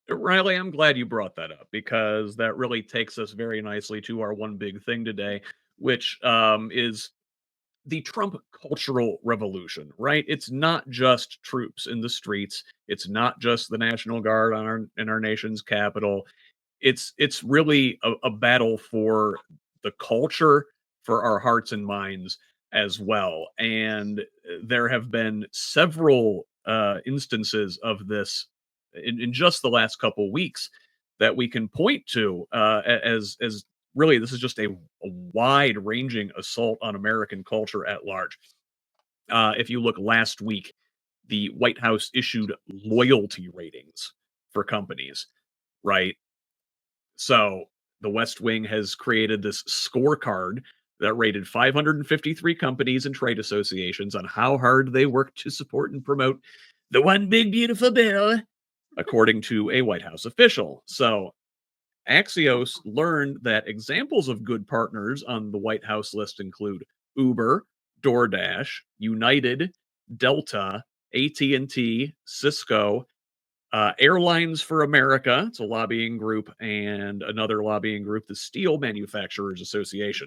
Riley, I'm glad you brought that up because that really takes us very nicely to our one big thing today, which is the Trump cultural revolution, right? It's not just troops in the streets. It's not just the National Guard on our in our nation's capital. It's really a battle for the culture, for our hearts and minds as well. And there have been several instances of this in just the last couple weeks that we can point to as really this is just a wide ranging assault on American culture at large. If you look last week, the White House issued loyalty ratings for companies, right? So the West Wing has created this scorecard that rated 553 companies and trade associations on how hard they work to support and promote the one big beautiful bill, according to a White House official. So Axios learned that examples of good partners on the White House list include Uber, DoorDash, United, Delta, AT&T, Cisco, Airlines for America, it's a lobbying group, and another lobbying group, the Steel Manufacturers Association.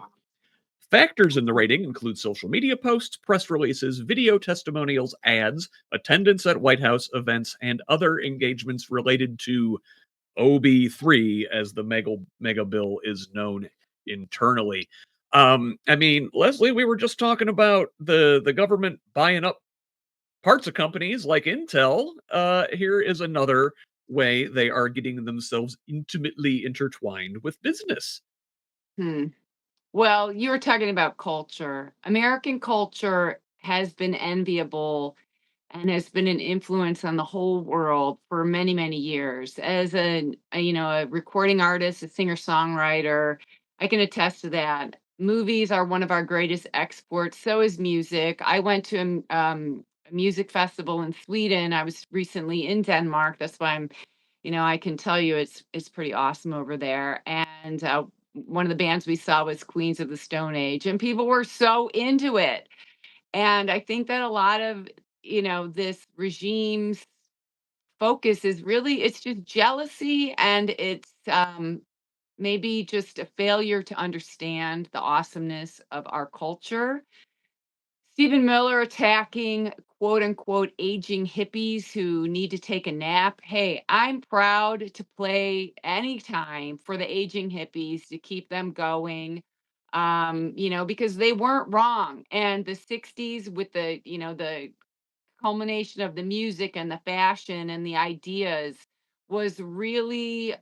Factors in the rating include social media posts, press releases, video testimonials, ads, attendance at White House events, and other engagements related to OB3, as the mega bill is known internally. I mean, Leslie, we were just talking about the government buying up parts of companies like Intel. Here is another way they are getting themselves intimately intertwined with business. Hmm. Well, you were talking about culture. American culture has been enviable and has been an influence on the whole world for many, many years. As a recording artist, a singer-songwriter, I can attest to that. Movies are one of our greatest exports. So is music. I went to a music festival in Sweden. I was recently in Denmark. That's why I can tell you it's pretty awesome over there. And one of the bands we saw was Queens of the Stone Age, and people were so into it. And I think that a lot of, this regime's focus is really it's just jealousy, and it's maybe just a failure to understand the awesomeness of our culture. Stephen Miller attacking quote unquote aging hippies who need to take a nap. Hey, I'm proud to play anytime for the aging hippies to keep them going. Because they weren't wrong. And the 60s with the culmination of the music and the fashion and the ideas was really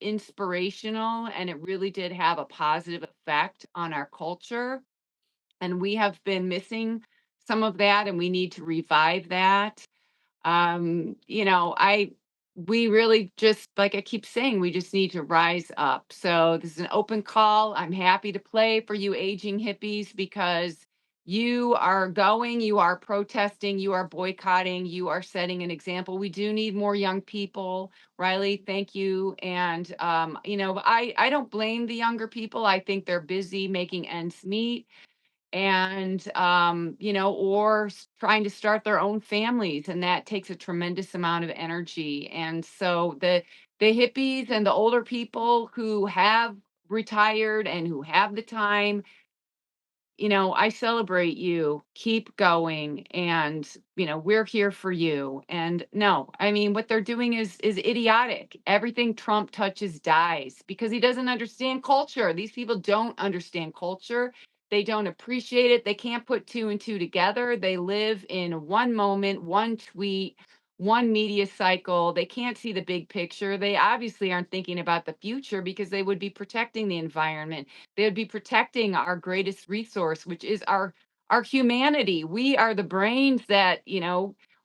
inspirational, and it really did have a positive effect on our culture, and we have been missing some of that, and we need to revive that. I we really just, like I keep saying, we just need to rise up. So this is an open call. I'm happy to play for you aging hippies because you are protesting, you are boycotting, you are setting an example. We do need more young people. Riley, thank you. And I don't blame the younger people. I think they're busy making ends meet, and or trying to start their own families, and that takes a tremendous amount of energy. And so the hippies and the older people who have retired and who have the time, I celebrate you. Keep going, and we're here for you. And no, I mean, what they're doing is idiotic. Everything Trump touches dies because he doesn't understand culture. These people don't understand culture. They don't appreciate it. They can't put two and two together. They live in one moment, one tweet, one media cycle. They can't see the big picture. They obviously aren't thinking about the future because they would be protecting the environment. They would be protecting our greatest resource, which is our humanity. We are the brains that,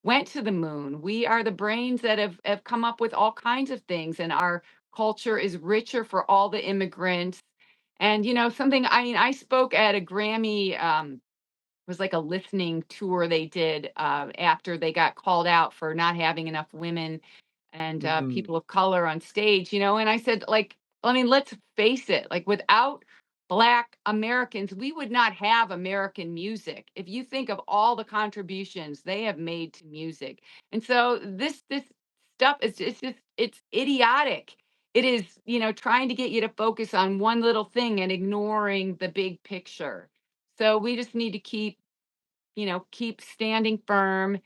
went to the moon. We are the brains that have come up with all kinds of things, and our culture is richer for all the immigrants. And something, I mean, I spoke at a Grammy, was like a listening tour they did after they got called out for not having enough women and Mhm. people of color on stage, and I said, like, I mean, let's face it, like, without Black Americans, we would not have American music. If you think of all the contributions they have made to music. And so this stuff is it's just it's idiotic. It is, trying to get you to focus on one little thing and ignoring the big picture. So we just need to keep standing firm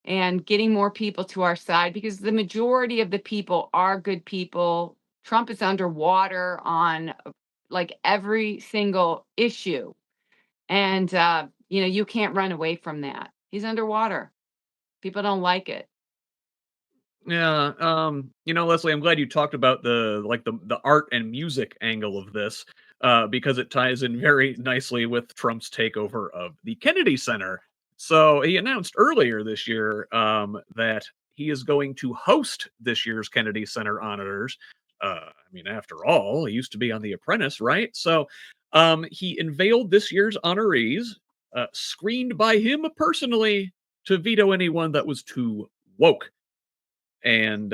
and getting more people to our side, because the majority of the people are good people. Trump is underwater on like every single issue. And, you can't run away from that. He's underwater. People don't like it. Yeah, Leslie, I'm glad you talked about the art and music angle of this, because it ties in very nicely with Trump's takeover of the Kennedy Center. So he announced earlier this year that he is going to host this year's Kennedy Center honors. After all, he used to be on The Apprentice, right? So he unveiled this year's honorees, screened by him personally to veto anyone that was too woke. And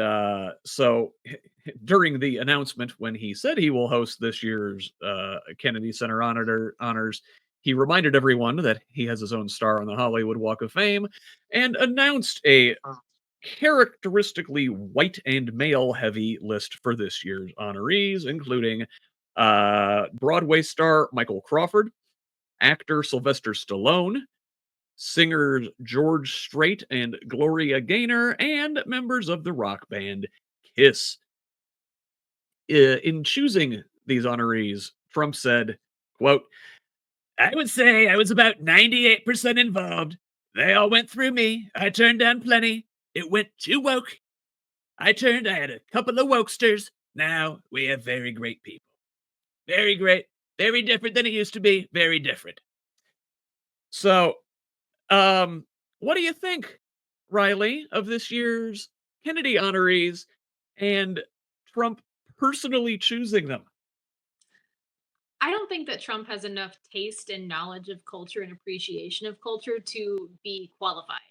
so during the announcement, when he said he will host this year's Kennedy Center honors, he reminded everyone that he has his own star on the Hollywood Walk of Fame and announced a characteristically white and male heavy list for this year's honorees, including Broadway star Michael Crawford, actor Sylvester Stallone, singers George Strait and Gloria Gaynor, and members of the rock band Kiss. In choosing these honorees, Trump said, quote, "I would say I was about 98% involved. They all went through me. I turned down plenty. It went too woke. I had a couple of wokesters. Now we have very great people. Very great. Very different than it used to be. Very different." So Um, what do you think, Riley, of this year's Kennedy honorees and Trump personally choosing them? I don't think that Trump has enough taste and knowledge of culture and appreciation of culture to be qualified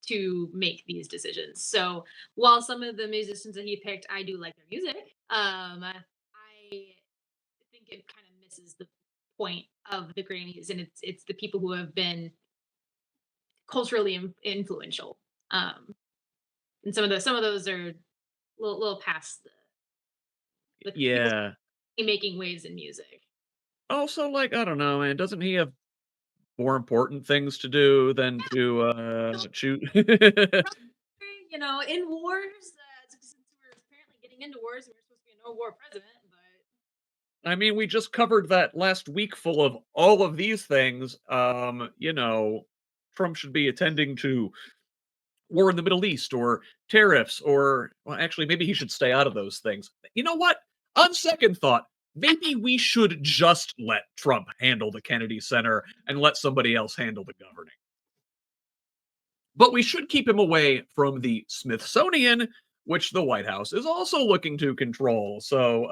to make these decisions. So while some of the musicians that he picked, I do like their music, I think it kind of misses the point of the Grammys, and it's the people who have been culturally influential. And some of those are little past the people Yeah. making waves in music. Also, like, I don't know, man, doesn't he have more important things to do than to choose? In wars, since we're apparently getting into wars and we're supposed to be a no war president, but I mean, we just covered that last week full of all of these things. Trump should be attending to war in the Middle East or tariffs, or well, actually, maybe he should stay out of those things. You know what? On second thought, maybe we should just let Trump handle the Kennedy Center and let somebody else handle the governing. But we should keep him away from the Smithsonian, which the White House is also looking to control. So,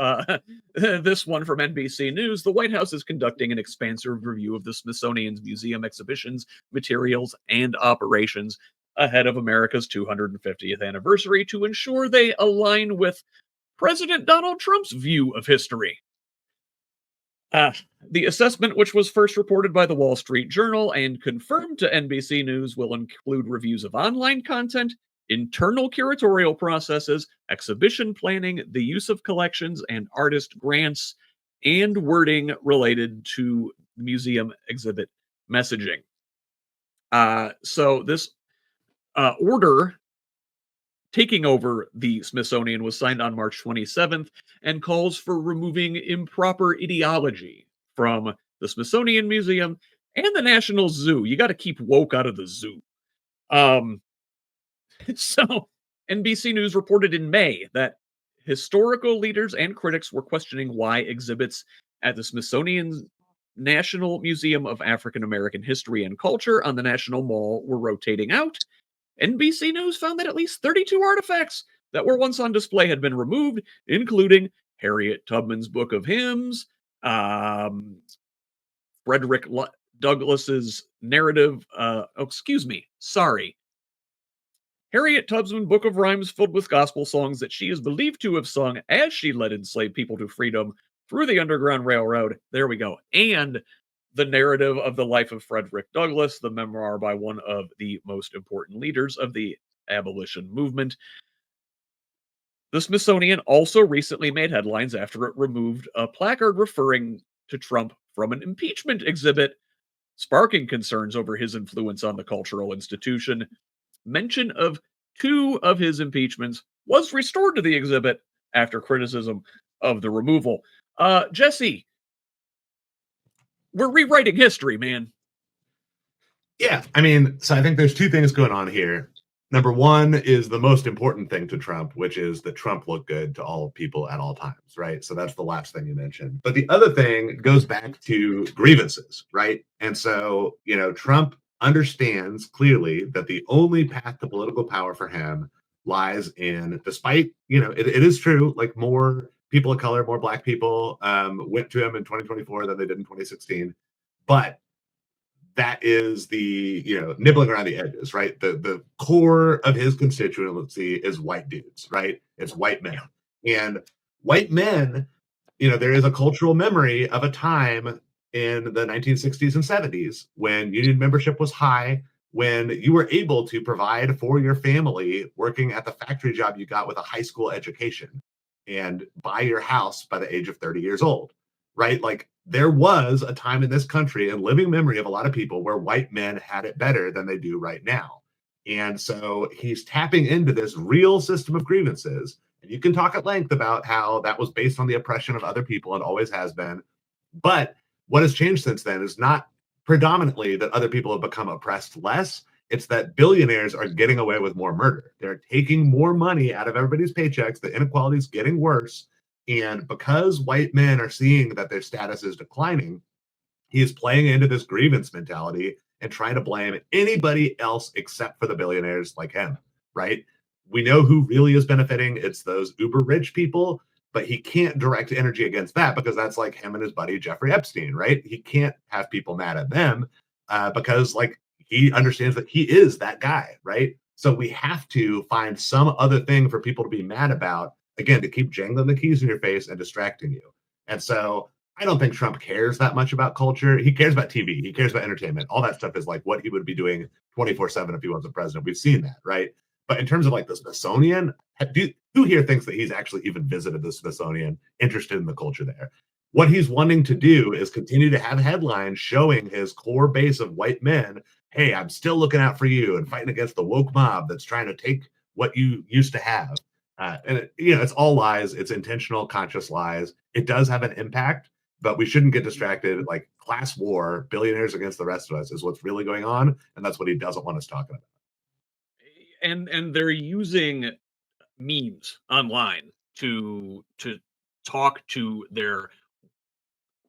this one from NBC News: the White House is conducting an expansive review of the Smithsonian's museum exhibitions, materials, and operations ahead of America's 250th anniversary to ensure they align with President Donald Trump's view of history. Uh, the assessment, which was first reported by the Wall Street Journal and confirmed to NBC News, will include reviews of online content, internal curatorial processes, exhibition planning, the use of collections and artist grants, and wording related to museum exhibit messaging. So this order taking over the Smithsonian was signed on March 27th and calls for removing improper ideology from the Smithsonian Museum and the National Zoo. You got to keep woke out of the zoo. Um, so NBC News reported in May that historical leaders and critics were questioning why exhibits at the Smithsonian's National Museum of African American History and Culture on the National Mall were rotating out. NBC News found that at least 32 artifacts that were once on display had been removed, including Harriet Tubman's Book of Hymns, um, Frederick Douglass's narrative. Sorry. Harriet Tubman's Book of Rhymes filled with gospel songs that she is believed to have sung as she led enslaved people to freedom through the Underground Railroad. There we go. And the narrative of the life of Frederick Douglass, the memoir by one of the most important leaders of the abolition movement. The Smithsonian also recently made headlines after it removed a placard referring to Trump from an impeachment exhibit, sparking concerns over his influence on the cultural institution. Mention of two of his impeachments was restored to the exhibit after criticism of the removal. Jesse, we're rewriting history, man. Yeah, I mean, so I think there's two things going on here. Number one is the most important thing to Trump, which is that Trump looked good to all people at all times, right? So that's the last thing you mentioned. But the other thing goes back to grievances, right? And so, Trump understands clearly that the only path to political power for him lies in, despite, it is true, like more people of color, more black people went to him in 2024 than they did in 2016. But that is the nibbling around the edges, right? The core of his constituency is white dudes, right? It's white men. And white men, there is a cultural memory of a time in the 1960s and 70s when union membership was high, when you were able to provide for your family working at the factory job you got with a high school education and buy your house by the age of 30 years old, right? Like, there was a time in this country and living memory of a lot of people where white men had it better than they do right now. And so he's tapping into this real system of grievances. And you can talk at length about how that was based on the oppression of other people and always has been. But what has changed since then is not predominantly that other people have become oppressed less. It's that billionaires are getting away with more murder. They're taking more money out of everybody's paychecks. The inequality is getting worse. And because white men are seeing that their status is declining, he is playing into this grievance mentality and trying to blame anybody else except for the billionaires like him, right? We know who really is benefiting. It's those uber rich people, but he can't direct energy against that because that's like him and his buddy Jeffrey Epstein, right? He can't have people mad at them because like he understands that he is that guy, right? So we have to find some other thing for people to be mad about, again, to keep jangling the keys in your face and distracting you. And so I don't think Trump cares that much about culture. He cares about TV. He cares about entertainment. All that stuff is like what he would be doing 24/7 if he was the president. We've seen that, right? But in terms of like the Smithsonian, who here thinks that he's actually even visited the Smithsonian, interested in the culture there? What he's wanting to do is continue to have headlines showing his core base of white men, hey, I'm still looking out for you and fighting against the woke mob that's trying to take what you used to have. It's all lies. It's intentional, conscious lies. It does have an impact, but we shouldn't get distracted. Like class war, billionaires against the rest of us is what's really going on. And that's what he doesn't want us talking about. And they're using memes online to talk to their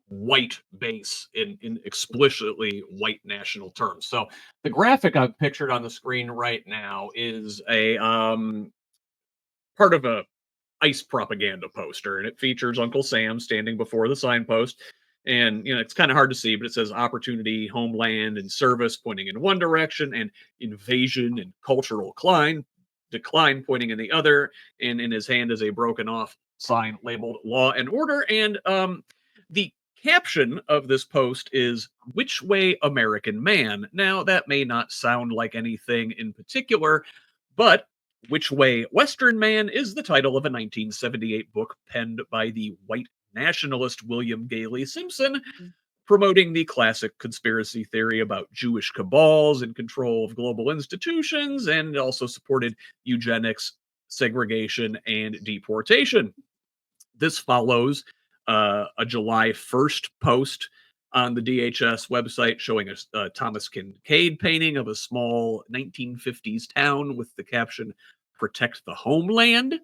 white base in explicitly white national terms. So the graphic I've pictured on the screen right now is a part of a ICE propaganda poster, and it features Uncle Sam standing before the signpost. And it's kind of hard to see, but it says opportunity, homeland, and service pointing in one direction, and invasion and cultural decline pointing in the other. And in his hand is a broken off sign labeled law and order. And the caption of this post is "Which way, American man?" Now, that may not sound like anything in particular, but "Which Way, Western Man" is the title of a 1978 book penned by the white nationalist William Gailey Simpson, promoting the classic conspiracy theory about Jewish cabals and control of global institutions, and also supported eugenics, segregation, and deportation. This follows a July 1st post on the DHS website showing a Thomas Kincaid painting of a small 1950s town with the caption "Protect the Homeland,"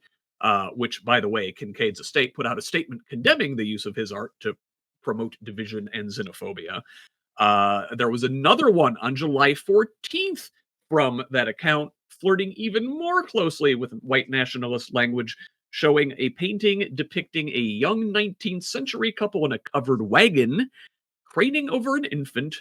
which, by the way, Kincaid's estate put out a statement condemning the use of his art to promote division and xenophobia. There was another one on July 14th from that account, flirting even more closely with white nationalist language, showing a painting depicting a young 19th century couple in a covered wagon craning over an infant,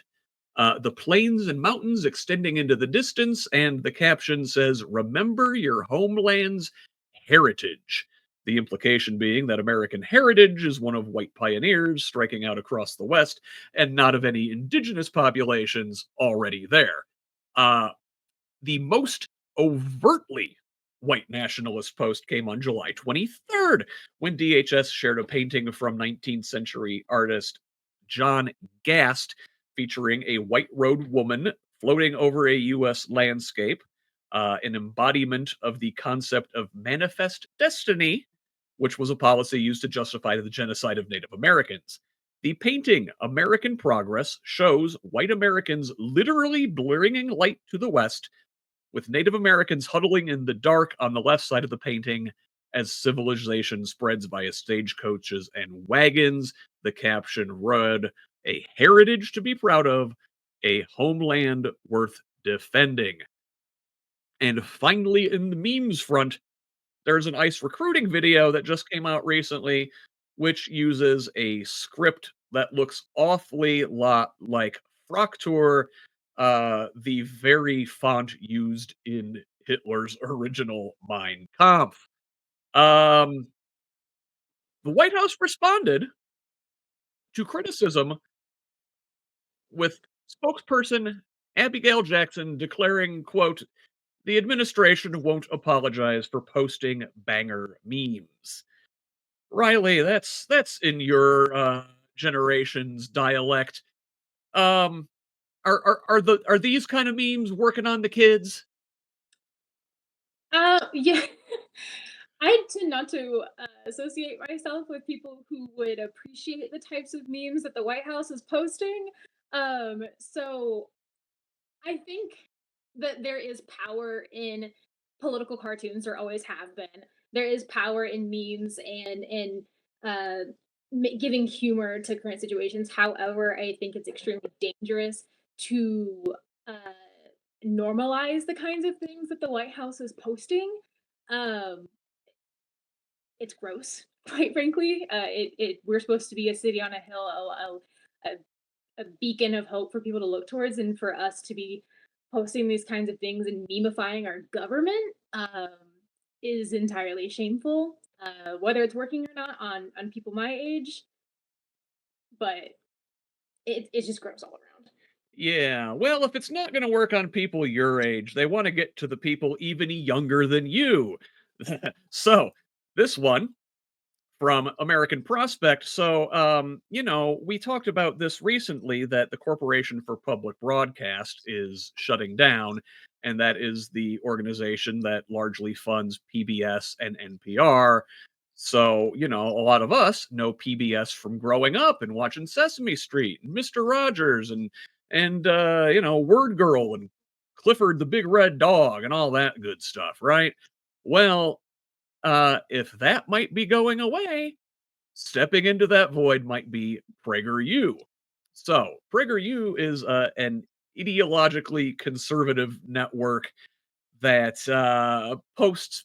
the plains and mountains extending into the distance, and the caption says, "Remember your homeland's heritage." The implication being that American heritage is one of white pioneers striking out across the West and not of any indigenous populations already there. Uh, the most overtly White Nationalist post came on July 23rd when DHS shared a painting from 19th century artist John Gast featuring a white robed woman floating over a U.S. landscape, an embodiment of the concept of manifest destiny, which was a policy used to justify the genocide of Native Americans. The painting, American Progress, shows white Americans literally bringing light to the West, with Native Americans huddling in the dark on the left side of the painting as civilization spreads via stagecoaches and wagons. The caption read, "A heritage to be proud of, a homeland worth defending." And finally, in the memes front, there's an ICE recruiting video that just came out recently, which uses a script that looks awfully lot like Fraktur, the very font used in Hitler's original Mein Kampf. Um, the White House responded to criticism with spokesperson Abigail Jackson declaring, quote, "The administration won't apologize for posting banger memes." Riley, that's in your generation's dialect. Um, are these kind of memes working on the kids? Yeah. I tend not to associate myself with people who would appreciate the types of memes that the White House is posting. So I think that there is power in political cartoons. There always have been. There is power in memes and giving humor to current situations. However, I think it's extremely dangerous to uh, normalize the kinds of things that the White House is posting. Um, it's gross, quite frankly. We're supposed to be a city on a hill, a beacon of hope for people to look towards, and for us to be posting these kinds of things and memifying our government is entirely shameful. Whether it's working or not on people my age, but it's just gross all around. Yeah, well, if it's not gonna work on people your age, they wanna get to the people even younger than you. So, this one from American Prospect. So, we talked about this recently that the Corporation for Public Broadcast is shutting down, and that is the organization that largely funds PBS and NPR. So, a lot of us know PBS from growing up and watching Sesame Street and Mr. Rogers and Word Girl and Clifford the Big Red Dog and all that good stuff, right? Well, if that might be going away, stepping into that void might be PragerU. So, PragerU is an ideologically conservative network that posts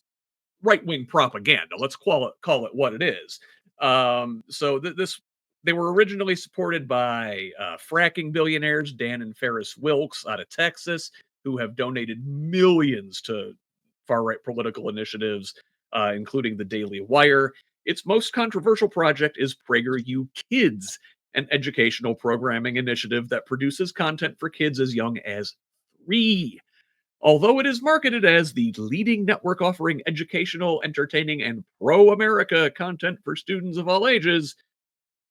right wing propaganda. Let's call it what it is. This they were originally supported by fracking billionaires Dan and Ferris Wilkes out of Texas, who have donated millions to far right political initiatives, including the Daily Wire. Its most controversial project is PragerU Kids, an educational programming initiative that produces content for kids as young as 3. Although it is marketed as the leading network offering educational, entertaining, and pro America content for students of all ages,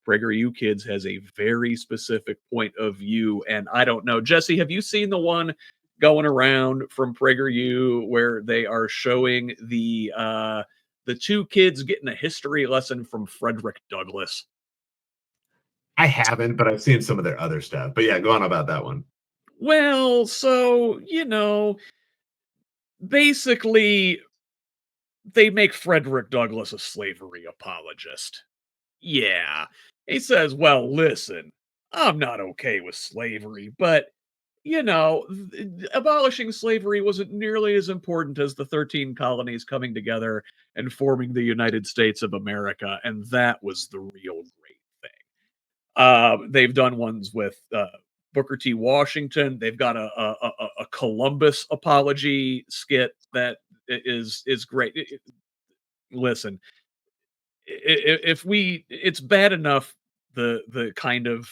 PragerU Kids has a very specific point of view. And I don't know, Jesse, have you seen the one going around from PragerU where they are showing the two kids getting a history lesson from Frederick Douglass? I haven't, but I've seen some of their other stuff. But yeah, go on about that one. Well, so, basically they make Frederick Douglass a slavery apologist. Yeah. He says, "Well, listen, I'm not okay with slavery, but abolishing slavery wasn't nearly as important as the 13 colonies coming together and forming the United States of America, and that was the real great thing." They've done ones with Booker T. Washington. They've got a Columbus apology skit that is great. Listen, if we, it's bad enough the kind of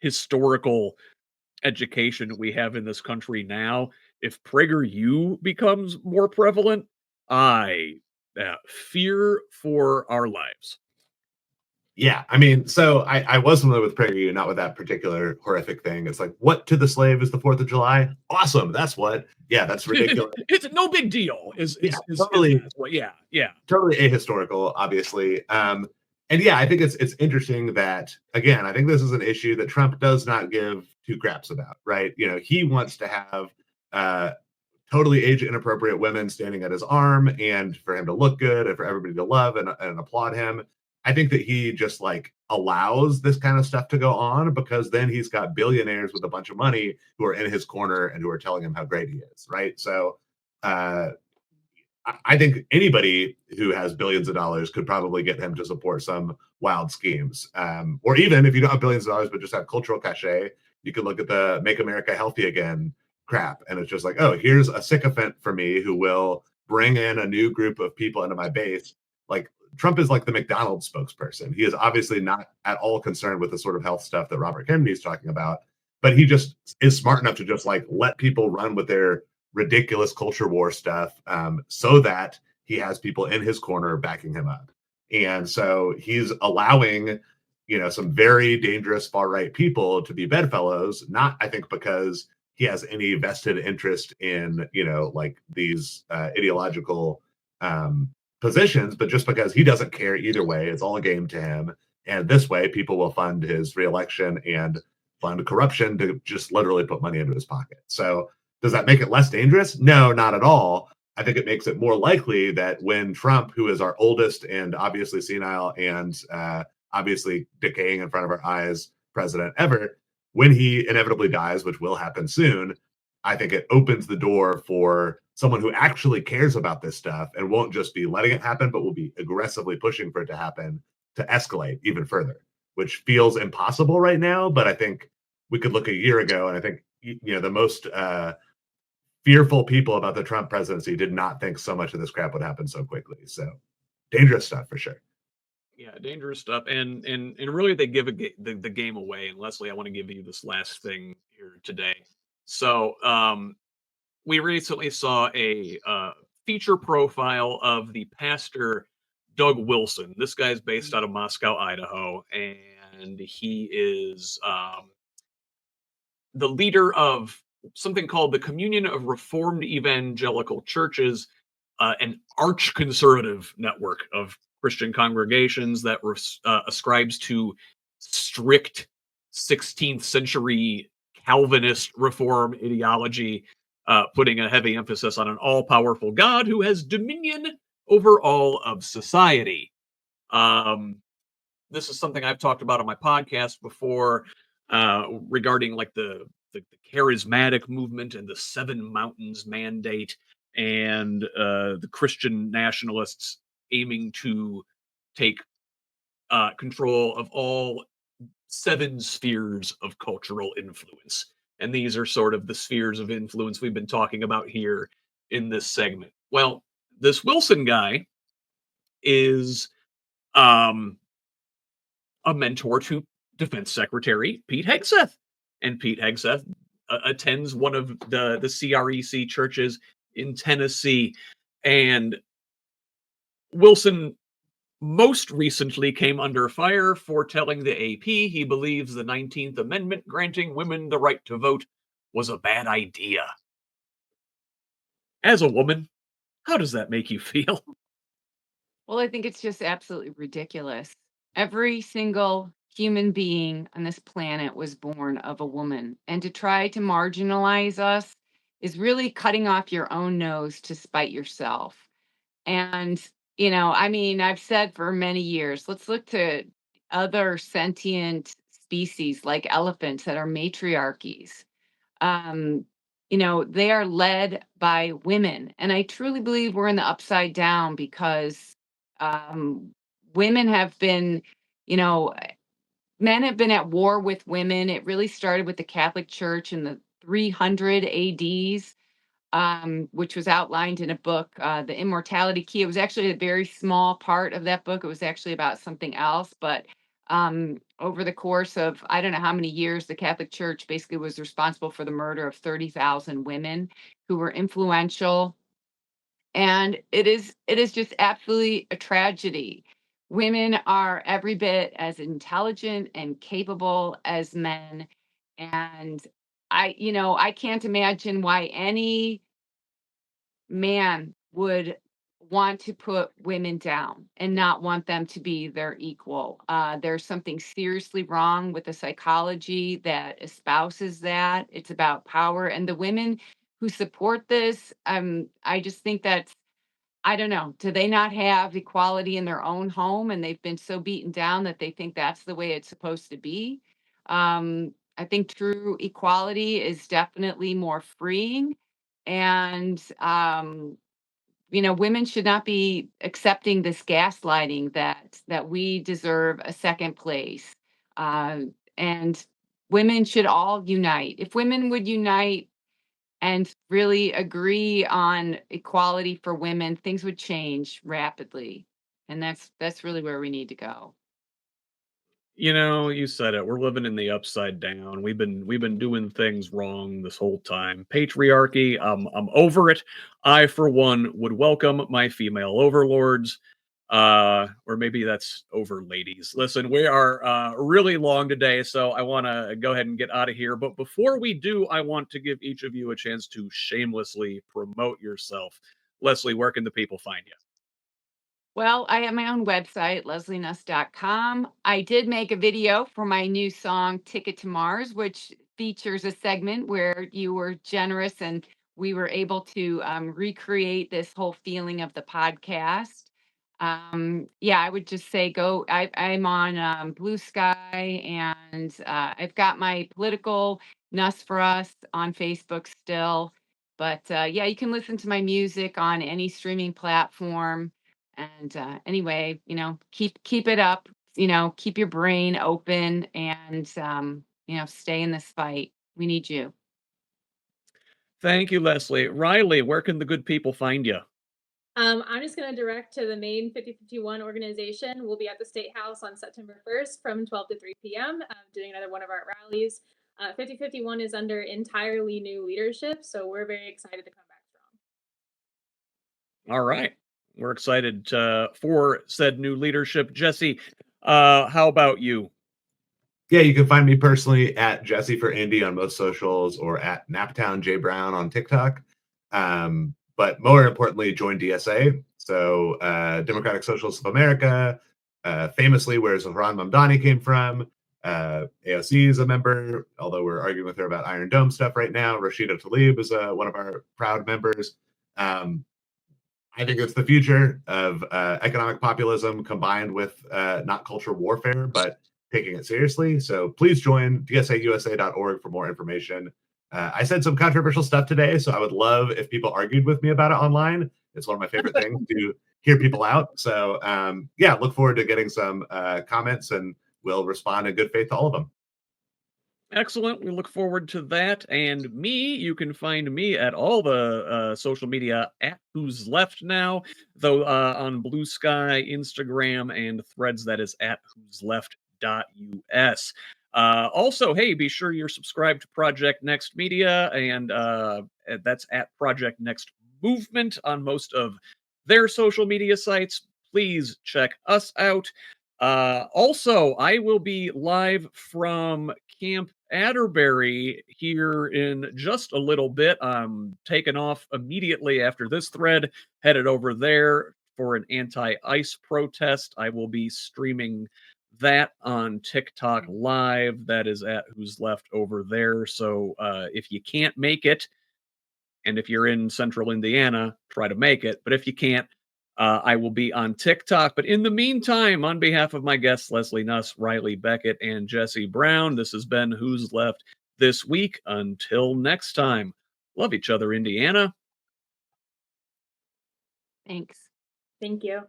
historical education we have in this country now. if PragerU becomes more prevalent, I fear for our lives. Yeah, I mean, so I was familiar with PragerU, not with that particular horrific thing. It's like, what to the slave is the 4th of July? Awesome, that's what. Yeah, that's ridiculous. It's no big deal. Yeah, totally. That's what, yeah. Totally ahistorical, obviously. And yeah, I think it's interesting that, again, I think this is an issue that Trump does not give two craps about, right? You know, he wants to have uh, totally age inappropriate women standing at his arm and for him to look good and for everybody to love and applaud him. I think that he just like allows this kind of stuff to go on because then he's got billionaires with a bunch of money who are in his corner and who are telling him how great he is, right? So uh, I think anybody who has billions of dollars could probably get him to support some wild schemes. Or even if you don't have billions of dollars, but just have cultural cachet, you could look at the Make America Healthy Again crap. And it's just like, oh, here's a sycophant for me who will bring in a new group of people into my base. Like Trump is like the McDonald's spokesperson. He is obviously not at all concerned with the sort of health stuff that Robert Kennedy is talking about, but he just is smart enough to just like let people run with their ridiculous culture war stuff so that he has people in his corner backing him up. And so he's allowing, you know, some very dangerous far right people to be bedfellows, not, I think, because he has any vested interest in, you know, like these ideological positions, but just because he doesn't care either way. It's all a game to him. And this way, people will fund his reelection and fund corruption to just literally put money into his pocket. So does that make it less dangerous? No, not at all. I think it makes it more likely that when Trump, who is our oldest and obviously senile and obviously decaying in front of our eyes president ever, when he inevitably dies, which will happen soon, I think it opens the door for someone who actually cares about this stuff and won't just be letting it happen, but will be aggressively pushing for it to happen to escalate even further, which feels impossible right now. But I think we could look a year ago, and I think, you know, the most fearful people about the Trump presidency did not think so much of this crap would happen so quickly. So dangerous stuff for sure. Yeah, dangerous stuff, and really they give the game away. And Leslie, I want to give you this last thing here today. So, we recently saw a feature profile of the pastor Doug Wilson. This guy's based out of Moscow, Idaho, and he is the leader of something called the Communion of Reformed Evangelical Churches, an arch-conservative network of Christian congregations that ascribes to strict 16th century Calvinist reform ideology, putting a heavy emphasis on an all-powerful God who has dominion over all of society. This is something I've talked about on my podcast before, regarding like the charismatic movement and the Seven Mountains Mandate, and the Christian nationalists aiming to take control of all 7 spheres of cultural influence. And these are sort of the spheres of influence we've been talking about here in this segment. Well, this Wilson guy is um, a mentor to Defense Secretary Pete Hegseth. And Pete Hegseth attends one of the CREC churches in Tennessee. And Wilson most recently came under fire for telling the AP he believes the 19th Amendment granting women the right to vote was a bad idea. As a woman, how does that make you feel? Well, I think it's just absolutely ridiculous. Every single human being on this planet was born of a woman. And to try to marginalize us is really cutting off your own nose to spite yourself. And, you know, I mean, I've said for many years, let's look to other sentient species like elephants that are matriarchies. Um, you know, they are led by women. And I truly believe we're in the upside down because um, women have been, you know, men have been at war with women. It really started with the Catholic Church in the 300 ADs, which was outlined in a book, The Immortality Key. It was actually a very small part of that book. It was actually about something else, but over the course of, I don't know how many years, the Catholic Church basically was responsible for the murder of 30,000 women who were influential. And it is just absolutely a tragedy. Women are every bit as intelligent and capable as men. And I can't imagine why any man would want to put women down and not want them to be their equal. There's something seriously wrong with the psychology that espouses that. It's about power. And the women who support this, I just think that's, I don't know, do they not have equality in their own home and they've been so beaten down that they think that's the way it's supposed to be? I think true equality is definitely more freeing. And women should not be accepting this gaslighting that we deserve a second place. Uh, and women should all unite. If women would unite and really agree on equality for women, things would change rapidly. And that's really where we need to go. You said it. We're living in the upside down. We've been doing things wrong this whole time. Patriarchy, I'm over it. I, for one, would welcome my female overlords. Or maybe that's over ladies. Listen, we are really long today, so I want to go ahead and get out of here. But before we do, I want to give each of you a chance to shamelessly promote yourself. Leslie, where can the people find you? Well, I have my own website, leslienuss.com. I did make a video for my new song, Ticket to Mars, which features a segment where you were generous and we were able to recreate this whole feeling of the podcast. Yeah, I would just say go. I'm on Blue Sky, and I've got my political Nuss for Us on Facebook still. But yeah, you can listen to my music on any streaming platform. And anyway, keep it up. Keep your brain open, and stay in this fight. We need you. Thank you, Leslie. Riley, where can the good people find you? I'm just going to direct to the main 5051 organization. We'll be at the State House on September 1st from 12 to 3 p.m. Doing another one of our rallies. 5051 is under entirely new leadership, so we're very excited to come back strong. All right. We're excited for said new leadership. Jesse, how about you? Yeah, you can find me personally at Jesse for Indy on most socials or at Naptown J Brown on TikTok. But more importantly, join DSA. So Democratic Socialists of America, famously where Zohran Mamdani came from. AOC is a member, although we're arguing with her about Iron Dome stuff right now. Rashida Tlaib is one of our proud members. I think it's the future of economic populism combined with not culture warfare, but taking it seriously. So please join dsausa.org for more information. I said some controversial stuff today, so I would love if people argued with me about it online. It's one of my favorite things to hear people out. So yeah, look forward to getting some comments, and we'll respond in good faith to all of them. Excellent. We look forward to that. And me, you can find me at all the social media at Who's Left now, though on Blue Sky, Instagram, and Threads, that is at Who's Left.us. Also, hey, be sure you're subscribed to Project Next Media, and that's at Project Next Movement on most of their social media sites. Please check us out. Also, I will be live from Camp Atterbury here in just a little bit. I'm taking off immediately after this thread, headed over there for an anti-ICE protest. I will be streaming that on TikTok live. That is at Who's Left over there. So if you can't make it, and if you're in central Indiana, try to make it. But if you can't, I will be on TikTok. But in the meantime, on behalf of my guests, Leslie Nuss, Riley Beckett, and Jesse Brown, this has been Who's Left this week. Until next time, love each other, Indiana. Thanks. Thank you.